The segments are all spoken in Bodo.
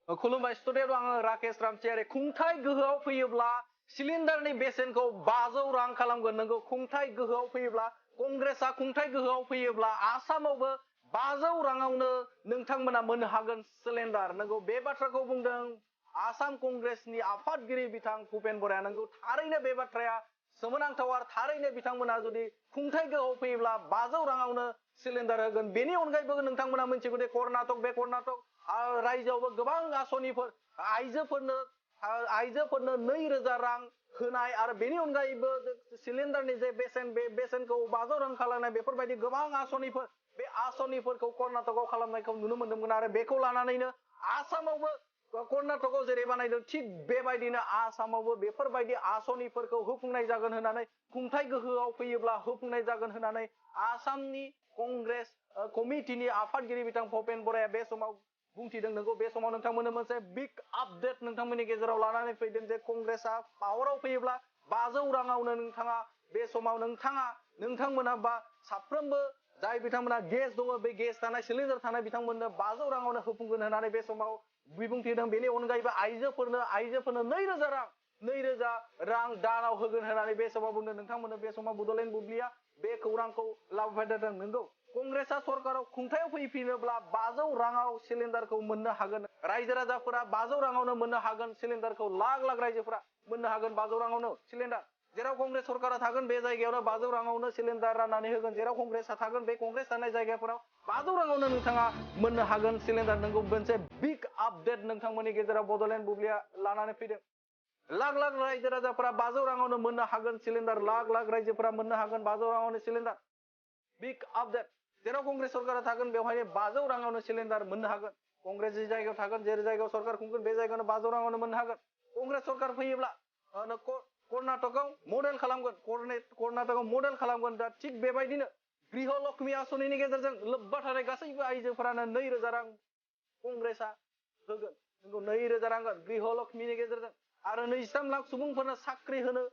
खुलुमबाय स्टुडिय'आव आङो राकेश रामसियारि खुंथाय गोहोआव फैयोब्ला सिलिन्डारनि बेसेनखौ 500 रां खालामगोन नोंगौ खुंथाय गोहोआव फैयोब्ला कंग्रेसआ खुंथाय गोहोआव फैयोब्ला आसामावबो 500 राङावनो नोंथांमोना मोननो हागोन सिलिन्डार नोंगौ बे बाथ्राखौ बुंदों आसाम कंग्रेसनि आफादगिरि बिथां भुपेन बराया नोंगौ थारैनो बे बाथ्राया सोमोनांथाव आरो थारैनो बिथांमोना जुदि खुंथाय गोहोआव फैयोब्ला 500 राङावनो सिलिन्डार होगोन बेनि अनगायैबो नोंथांमोना मिथिगौ दे कर्नाटक बे कर्नाटक रायजोआवबो गोबां आसनिफोर आइजोफोरनो 2000 रां होनाय आरो बेनि अनगायैबो सिलिन्डारनि जे बेसेन बे बेसेनखौ 500 रां खालामनाय बेफोरबायदि गोबां आसनिफोर बे आसनिफोरखौ कर्नाटकआव खालामनायखौ नुनो मोनदोंमोन आरो बेखौ लानानैनो आसामावबो कर्नाटकआव जेरै बानायदों थिग बेबायदिनो आसामावबो बेफोरबायदि आसनिफोरखौ होफुंनाय जागोन होननानै खुंथाय गोहोआव फैयोब्ला होफुंनाय जागोन होननानै आसामनि कंग्रेस कमिटिनि आफादगिरि बिथां भुपेन बराया बे समाव बुंथिदों नोंगौ बे समाव नोंथांमोननो मोनसे बिग आपडेट नोंथांमोननि गेजेराव लानानै फैदों जे कंग्रेसआ पावाराव फैयोब्ला 500 राङावनो नोंथाङा बे समाव नोंथांमोना बा साफ्रोमबो जाय बिथांमोना गेस दङ बे गेस थानाय सिलिन्डार थानाय बिथांमोननो 500 राङावनो होफुंगोन होननानै बे समाव बिबुंथि होदों बेनि अनगायैबो आइजोफोरनो 2000 रां दानाव होगोन होननानै बे समाव बुंदों नोंथांमोननो बे समाव बड'लेण्ड बुब्लिया बे खौरांखौ लाबोबाय थादों नोंगौ कंग्रेसआ सरकाराव खुंथायाव फैफिनोब्ला 500 राङाव सिलिन्डारखौ मोननो हागोन रायजो राजाफोरा 500 राङावनो मोननो हागोन सिलिन्डारखौ लाख लाख रायजोफोरा मोननो हागोन 500 राङावनो सिलिन्डार जेराव कंग्रेस सरकारा थागोन बे जायगायावनो 500 राङावनो सिलिन्डार राननानै होगोन जेराव कंग्रेसआ थागोन बे कंग्रेस थानाय जायगाफोराव 500 राङावनो नोंथाङा मोननो हागोन सिलिन्डार नोंगौ मोनसे बिग आपडेट नोंथांमोननि गेजेराव बड'लेण्ड बुब्लिया लानानै फैदों लाख लाख रायजो राजाफोरा 500 राङावनो मोननो हागोन सिलिन्डार लाख लाख रायजोफोरा मोननो हागोन 500 राङावनो सिलिन्डार बिग आपडेट जेराव कंग्रेस सरकारा थागोन बेवहायनो 500 राङावनो सिलिन्डार मोननो हागोन कंग्रेस जि जायगायाव थागोन जे जायगायाव सरकार खुंगोन बे जायगायावनो 500 राङावनो मोननो हागोन कंग्रेस सरकार फैयोब्ला कर्नाटकआव मडेल खालामगोन दा थिग बेबायदिनो गृह लक्ष्मी आसनिनि गेजेरजों लोब्बा थानाय गासैबो आइजोफोरानो 2000 रां कंग्रेसआ होगोन नंगौ 2000 रां गृह लक्ष्मीनि गेजेरजों आरो 23 लाख सुबुंफोरनो साख्रि होनो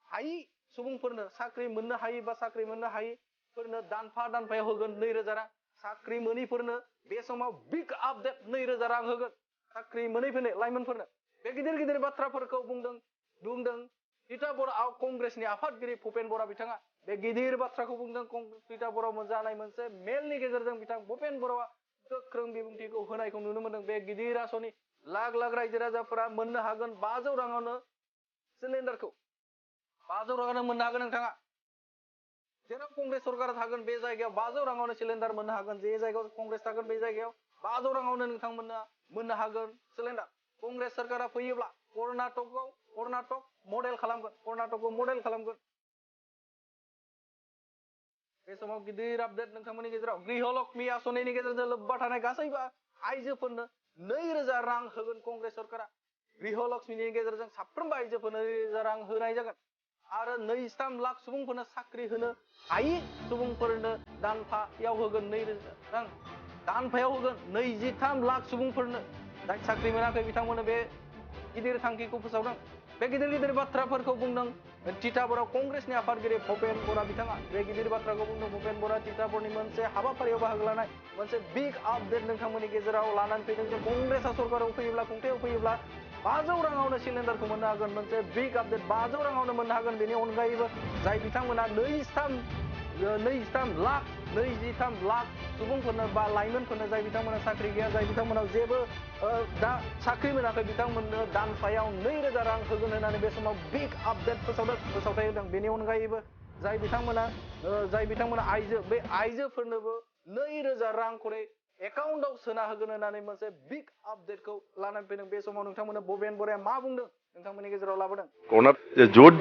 हायि सुबुंफोरनो साख्रि मोननो हायि बा साख्रि मोननो हायिफोरनो दानफायाव होगोन 2000 रां साख्रि मोनैफोरनो बे समाव बिग आपडेट 2000 रां होगोन साख्रि मोनैफोरनो लाइमोनफोरनो बे गिदिर गिदिर बाथ्राफोरखौ बुंदों तिताबराव कंग्रेसनि आफादगिरि भुपेन बरा बिथाङा बे गिदिर बाथ्राखौ बुंदों तिताबराव जानाय मोनसे मेलनि गेजेरजों बिथां भुपेन बराआ गोख्रों बिबुंथिखौ होनायखौ नुनो मोनदों बे गिदिर आसनि लाख लाख रायजो राजाफोरा मोननो हागोन 500 राङावनो सिलिन्डारखौ 500 राङावनो मोननो हागोन नोंथाङा जेराव कंग्रेस सरकारा थागोन बे जायगायाव 500 राङावनो सिलिन्डार मोननो हागोन जे जायगायाव कंग्रेस थागोन बे जायगायाव 500 राङावनो नोंथांमोना मोननो हागोन सिलिन्डार कंग्रेस सरकारा फैयोब्ला कर्नाटक मडेल खालामगोन बे समाव गिदिर आपडेट नोंथांमोननि गेजेराव गृह लक्ष्मी आसनिनि गेजेरजों लोब्बा थानाय गासैबो आइजोफोरनो 2000 रां होगोन कंग्रेस सरकारा गृह लक्ष्मीनि गेजेरजों साफ्रोमबो आइजोफोरनो 2000 रां होनाय जागोन आरो 23 लाख सुबुंफोरनो साख्रि होनो हायि सुबुंफोरनो दानफायाव होगोन 2000 रां दानफायाव होगोन 23 लाख सुबुंफोरनो जाय साख्रि मोनाखै बिथांमोननो बे गिदिर थांखिखौ फोसावदों बे गिदिर बाथ्राफोरखौ बुंदों तिताबराव कंग्रेसनि आफादगिरि भुपेन बरा बिथाङा बे गिदिर बाथ्राखौ बुंदों भुपेन बरा तिताबरनि मोनसे हाबाफारियाव बाहागो लानाय मोनसे बिग आपडेट नोंथांमोननि गेजेराव लानानै फैदों जे कंग्रेसआ सरकाराव फैयोब्ला खुंथायाव फैयोब्ला 500 राङावनो सिलिन्डारखौ मोननो हागोन मोनसे बिग आपडेट 500 राङावनो मोननो हागोन बेनि अनगायैबो जाय बिथांमोना 23 लाख सुबुंफोरनो बा लाइमोनफोरनो जाय बिथांमोना साख्रि गैया जाय बिथांमोनाव जेबो दा साख्रि मोनाखै बिथांमोननो दानफायाव 2000 रां होगोन होननानै बे समाव बिग आपडेट फोसावथाय होदों बेनि अनगायैबो जाय बिथांमोना आइजो बे आइजोफोरनोबो 2000 रां खरै एकाउन्टआव सोना होगोन होननानै मोनसे बिग आपडेटखौ लानानै फैदों बे समाव नोंथांमोननो भुपेन बराया मा बुंदों नोंथांमोननि गेजेराव लाबोदों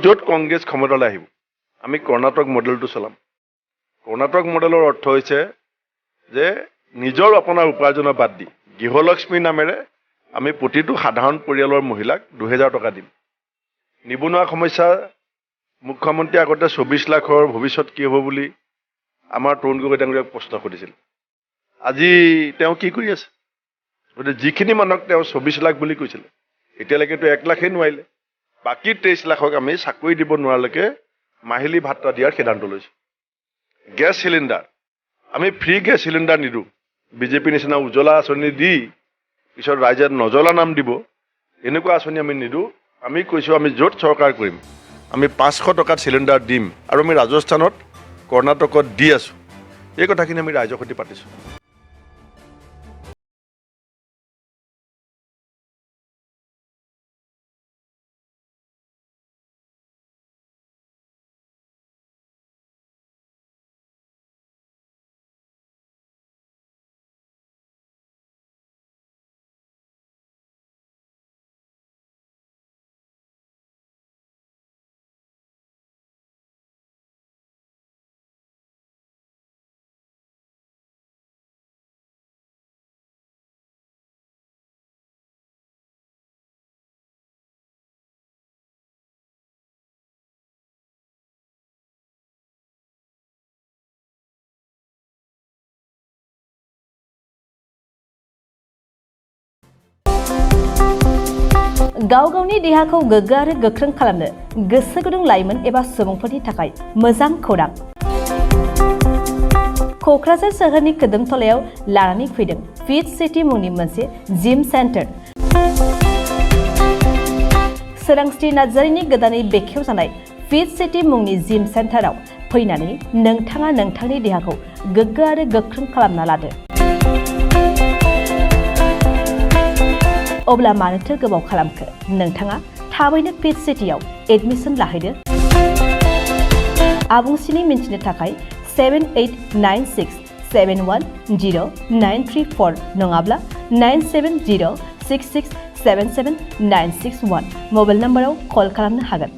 য'ত কংগ্ৰেছ ক্ষমতালৈ আহিব আমি কৰ্ণাটক মডেলটো চলাম কৰ্ণাটক মডেলৰ অৰ্থ হৈছে যে নিজৰ আপোনাৰ উপাৰ্জনৰ বাদ দি গৃহলক্ষ্মী নামেৰে আমি প্ৰতিটো সাধাৰণ পৰিয়ালৰ মহিলাক 2000 টকা দিম নিবনুৱা সমস্যা মুখ্যমন্ত্ৰী আগতে 24 লাখৰ ভৱিষ্যত কি হ'ব বুলি আমাৰ তৰুণ গগৈ ডাঙৰীয়াক প্ৰশ্ন কৰিছিল আজি তেওঁ কি কৰি আছে গতিকে যিখিনি মানুহক তেওঁ 24 লাখ বুলি কৈছিল এতিয়ালৈকেতো 1 লাখেই নোৱাৰিলে বাকী 23 লাখক আমি চাকৰি দিব নোৱাৰালৈকে মাহিলী ভাত্তা দিয়াৰ সিদ্ধান্ত লৈছো গেছ সিলিণ্ডাৰ আমি ফ্ৰী গেছ সিলিণ্ডাৰ নিদো বিজেপি নিচিনা উজ্জ্বলা আঁচনি দি পিছত ৰাইজে নজলা নাম দিব এনেকুৱা আঁচনি আমি নিদিওঁ আমি কৈছোঁ আমি য'ত চৰকাৰ কৰিম আমি 500 টকাত চিলিণ্ডাৰ দিম আৰু আমি ৰাজস্থানত কৰ্ণাটকত দি আছোঁ এই কথাখিনি আমি ৰাইজৰ সৈতে পাতিছোঁ गाव गावनि देहाखौ गोग्गो आरो गोख्रों खालामनो गोसो गुदुं लाइमोन एबा सुबुंफोरनि थाखाय मोजां खौरां क'क्राझार सोहोरनि खोदोमथलायाव लानानै फैदों फिट सिटी मुंनि मोनसे जिम सेन्टार सोरांस्रि नार्जारिनि गोदानै बेखेवजानाय फिट सिटी मुंनि जिम सेन्टाराव फैनानै नोंथाङा नोंथांनि देहाखौ गोग्गो आरो गोख्रों खालामना लादो अब्ला मानोथो गोबाव खालामखो नोंथाङा थाबैनो फिट सिटीआव एडमिसन लाहैदो आबुंसिनै मिन्थिनो थाखाय 7896710934 नङाब्ला 9706677961 मबाइल नम्बराव कल खालामनो हागोन